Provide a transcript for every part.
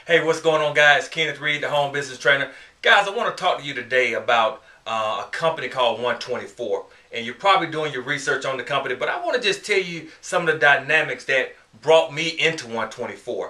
Hey, what's going on, guys? Kenneth Reed, the home business trainer. Guys, I want to talk to you today about a company called One24. And you're probably doing your research on the company, but I want to just tell you some of the dynamics that brought me into One24.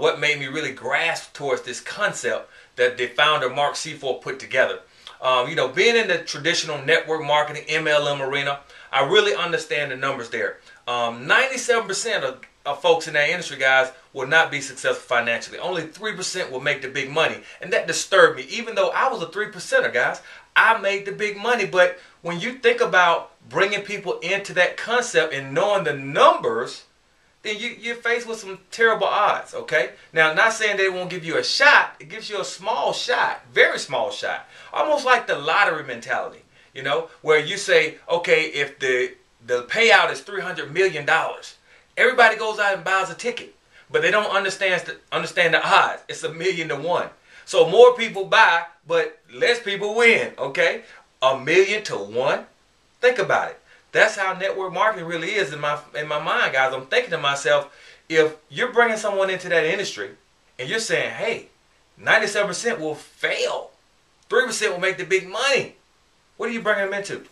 What made me really grasp towards this concept that the founder, Mark Seaforth, put together. Being in the traditional network marketing, MLM arena, I really understand the numbers there. 97% of folks in that industry, guys, will not be successful financially. Only 3% will make the big money. And that disturbed me. Even though I was a 3%er, guys, I made the big money. But when you think about bringing people into that concept and knowing the numbers, then you're faced with some terrible odds, okay? Now, not saying that it won't give you a shot. It gives you a small shot, very small shot. Almost like the lottery mentality, where you say, okay, if the payout is $300 million, everybody goes out and buys a ticket. But they don't understand the odds. It's 1,000,000 to 1. So more people buy, but less people win, okay? 1,000,000 to 1. Think about it. That's how network marketing really is in my mind, guys. I'm thinking to myself, if you're bringing someone into that industry and you're saying, hey, 97% will fail, 3% will make the big money, what are you bringing them into?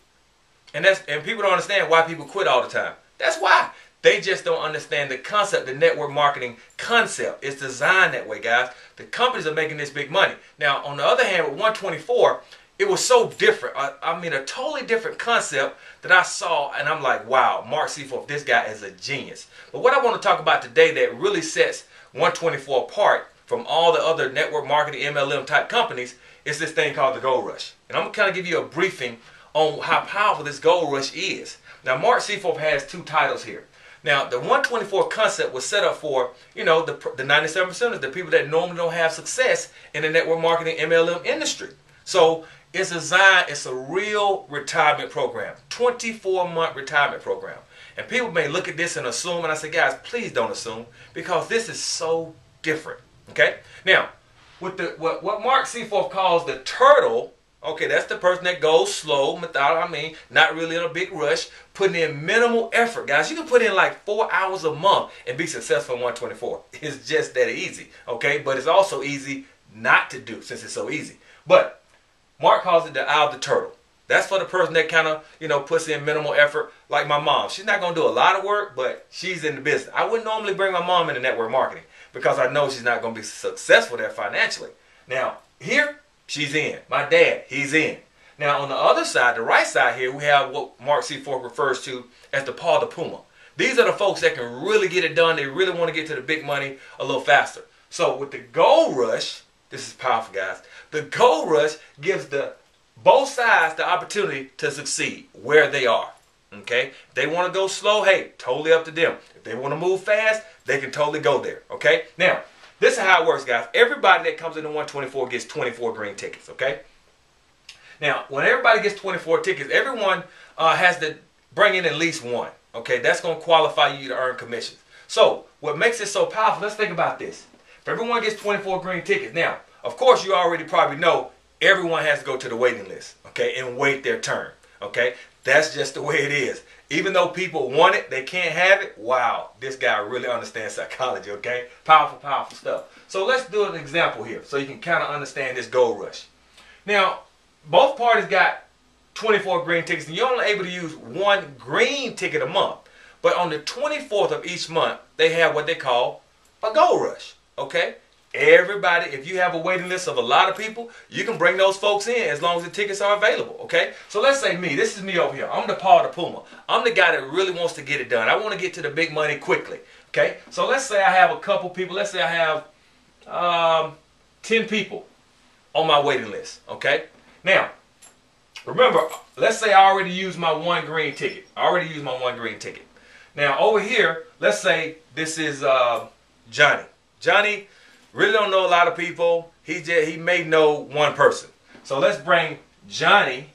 And people don't understand why people quit all the time. That's why. They just don't understand the concept, the network marketing concept. It's designed that way, guys. The companies are making this big money. Now, on the other hand, with One24, it was so different. I mean, a totally different concept that I saw, and I'm like, wow, Mark Seaforth, this guy is a genius. But what I want to talk about today that really sets One24 apart from all the other network marketing, MLM type companies is this thing called the Gold Rush. And I'm going to kind of give you a briefing on how powerful this Gold Rush is. Now, Mark Seaforth has two titles here. Now, the One24 concept was set up for, the 97%ers, the people that normally don't have success in the network marketing MLM industry. So it's designed, it's a real retirement program, 24-month retirement program. And people may look at this and assume, and I say, guys, please don't assume, because this is so different, okay? Now, with what Mark Seaforth calls the turtle, okay, that's the person that goes slow, methodical, not really in a big rush, putting in minimal effort. Guys, you can put in like 4 hours a month and be successful in One24. It's just that easy, okay? But it's also easy not to do since it's so easy. But Mark calls it the eye of the turtle. That's for the person that kind of, puts in minimal effort, like my mom. She's not going to do a lot of work, but she's in the business. I wouldn't normally bring my mom into network marketing because I know she's not going to be successful there financially. Now, here, she's in. My dad, he's in. Now, on the other side, the right side here, we have what Mark Seaforth refers to as the paw the puma. These are the folks that can really get it done. They really want to get to the big money a little faster. So with the Gold Rush, this is powerful, guys. The Gold Rush gives both sides the opportunity to succeed where they are. Okay? If they want to go slow, hey, totally up to them. If they want to move fast, they can totally go there. Okay? Now, this is how it works, guys. Everybody that comes into One24 gets 24 green tickets, okay? Now, when everybody gets 24 tickets, everyone has to bring in at least one, okay? That's going to qualify you to earn commissions. So, what makes it so powerful, let's think about this. If everyone gets 24 green tickets, now, of course, you already probably know everyone has to go to the waiting list, okay, and wait their turn, okay? That's just the way it is. Even though people want it, they can't have it. Wow, this guy really understands psychology, okay? Powerful, powerful stuff. So let's do an example here so you can kind of understand this Gold Rush. Now, both parties got 24 green tickets, and you're only able to use one green ticket a month. But on the 24th of each month, they have what they call a Gold Rush, okay? Everybody, if you have a waiting list of a lot of people, you can bring those folks in as long as the tickets are available, okay? So let's say me. This is me over here. I'm the paw the puma. I'm the guy that really wants to get it done. I want to get to the big money quickly, okay? So let's say I have a couple people. Let's say I have 10 people on my waiting list, okay? Now, remember, let's say I already used my one green ticket. Now, over here, let's say this is Johnny. Johnny really don't know a lot of people. He may know one person. So let's bring Johnny.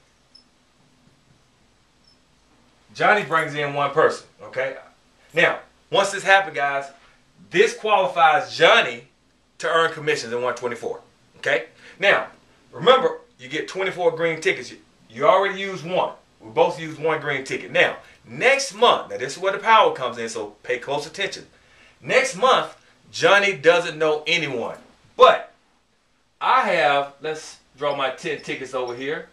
Johnny brings in one person, okay? Now, once this happens, guys, this qualifies Johnny to earn commissions in One24, okay? Now, remember, you get 24 green tickets. You already used one. We both used one green ticket. Now, next month, now this is where the power comes in, so pay close attention. Next month, Johnny doesn't know anyone. But I have, let's draw my 10 tickets over here.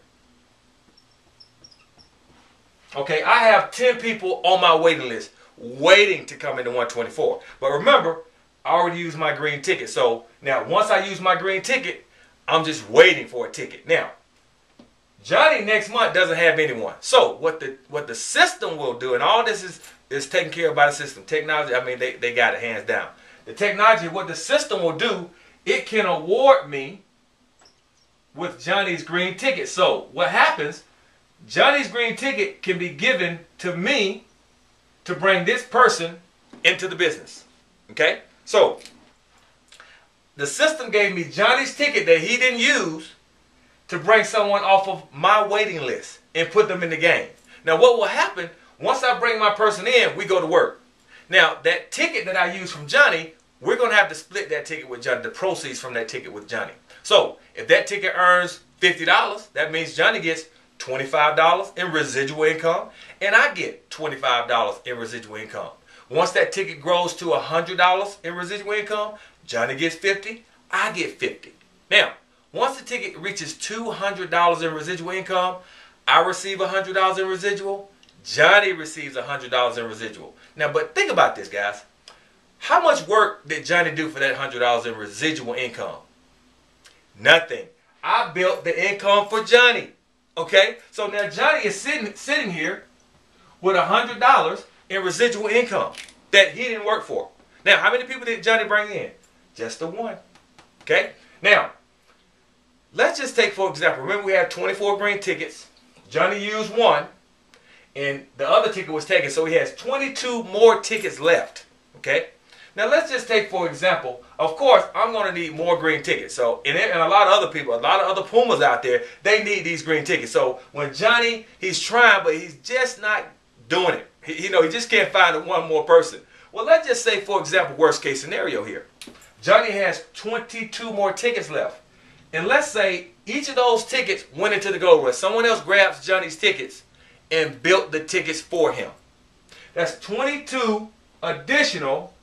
Okay, I have 10 people on my waiting list waiting to come into 124. But remember, I already used my green ticket. So now once I use my green ticket, I'm just waiting for a ticket. Now, Johnny next month doesn't have anyone. So what the system will do, and all this is taken care of by the system. Technology, I mean, they got it hands down. The technology, what the system will do, it can award me with Johnny's green ticket. So what happens, Johnny's green ticket can be given to me to bring this person into the business. Okay? So the system gave me Johnny's ticket that he didn't use to bring someone off of my waiting list and put them in the game. Now what will happen, once I bring my person in, we go to work. Now that ticket that I use from Johnny, we're going to have to split that ticket with Johnny, the proceeds from that ticket with Johnny. So if that ticket earns $50, that means Johnny gets $25 in residual income, and I get $25 in residual income. Once that ticket grows to $100 in residual income, Johnny gets $50, I get $50. Now, once the ticket reaches $200 in residual income, I receive $100 in residual, Johnny receives $100 in residual. Now, but think about this, guys. How much work did Johnny do for that $100 in residual income? Nothing. I built the income for Johnny. Okay? So now Johnny is sitting here with $100 in residual income that he didn't work for. Now, how many people did Johnny bring in? Just the one. Okay? Now, let's just take, for example, remember we had 24 green tickets. Johnny used one, and the other ticket was taken, so he has 22 more tickets left. Okay? Now, let's just take, for example, of course, I'm going to need more green tickets. So, and a lot of other people, a lot of other Pumas out there, they need these green tickets. So, when Johnny, he's trying, but he's just not doing it. He just can't find one more person. Well, let's just say, for example, worst case scenario here. Johnny has 22 more tickets left. And let's say each of those tickets went into the gold rush. Someone else grabs Johnny's tickets and built the tickets for him. That's 22 additional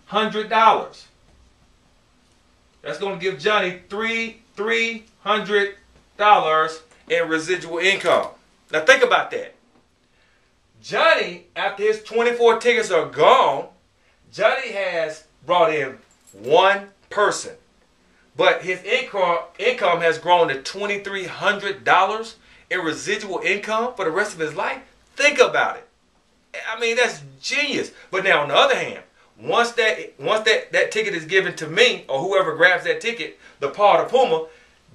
$100. That's going to give Johnny $300 in residual income. Now think about that. Johnny, after his 24 tickets are gone, Johnny has brought in one person. But his income has grown to $2,300 in residual income for the rest of his life. Think about it. I mean, that's genius. But now on the other hand, once that ticket is given to me, or whoever grabs that ticket, the Paul the Puma,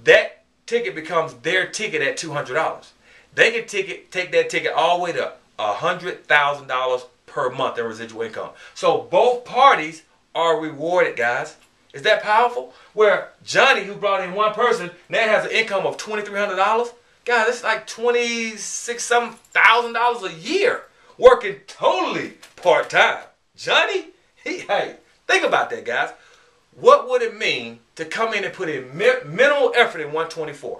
that ticket becomes their ticket at $200. They can take that ticket all the way to $100,000 per month in residual income. So both parties are rewarded, guys. Is that powerful? Where Johnny, who brought in one person, now has an income of $2,300. Guys, that's like $26,000 a year working totally part-time. Johnny, hey, think about that, guys. What would it mean to come in and put in minimal effort in 124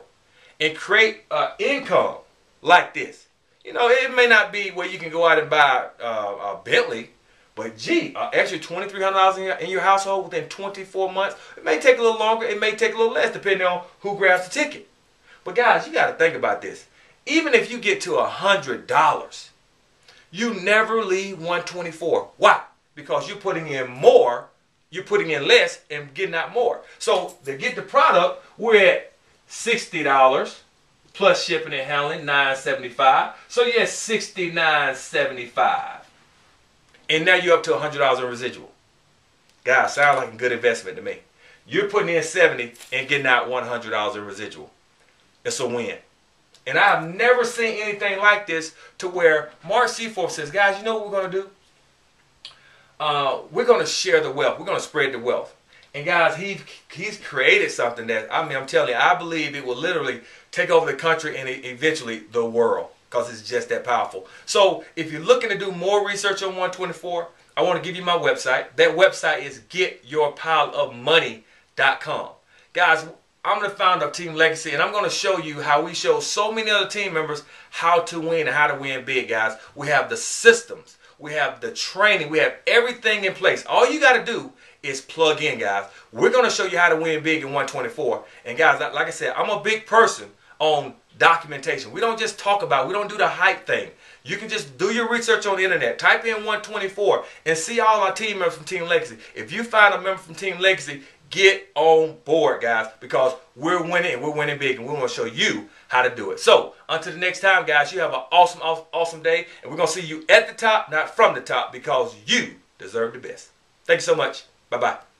and create an income like this? You know, it may not be where you can go out and buy a Bentley, but gee, extra $2,300 in your household within 24 months. It may take a little longer. It may take a little less depending on who grabs the ticket. But guys, you got to think about this. Even if you get to $100, you never leave 124. Why? Because you're putting in more, you're putting in less and getting out more. So to get the product, we're at $60 plus shipping and handling, $9.75. So you're at $69.75. And now you're up to $100 in residual. Guys, sounds like a good investment to me. You're putting in $70 and getting out $100 in residual. It's a win. And I've never seen anything like this to where Mark Seaforth says, guys, you know what we're going to do? We're going to share the wealth. We're going to spread the wealth. And guys, he's created something that, I mean, I'm telling you, I believe it will literally take over the country and eventually the world, because it's just that powerful. So if you're looking to do more research on 124, I want to give you my website. That website is getyourpileofmoney.com. Guys, I'm the founder of Team Legacy, and I'm going to show you how we show so many other team members how to win and how to win big, guys. We have the systems. We have the training. We have everything in place. All you got to do is plug in, guys. We're going to show you how to win big in 124. And guys, like I said, I'm a big person on documentation. We don't just talk about it. We don't do the hype thing. You can just do your research on the internet. Type in 124 and see all our team members from Team Legacy. If you find a member from Team Legacy, get on board, guys, because we're winning. We're winning big, and we want to show you how to do it. So until the next time, guys, you have an awesome, awesome day, and we're going to see you at the top, not from the top, because you deserve the best. Thank you so much. Bye-bye.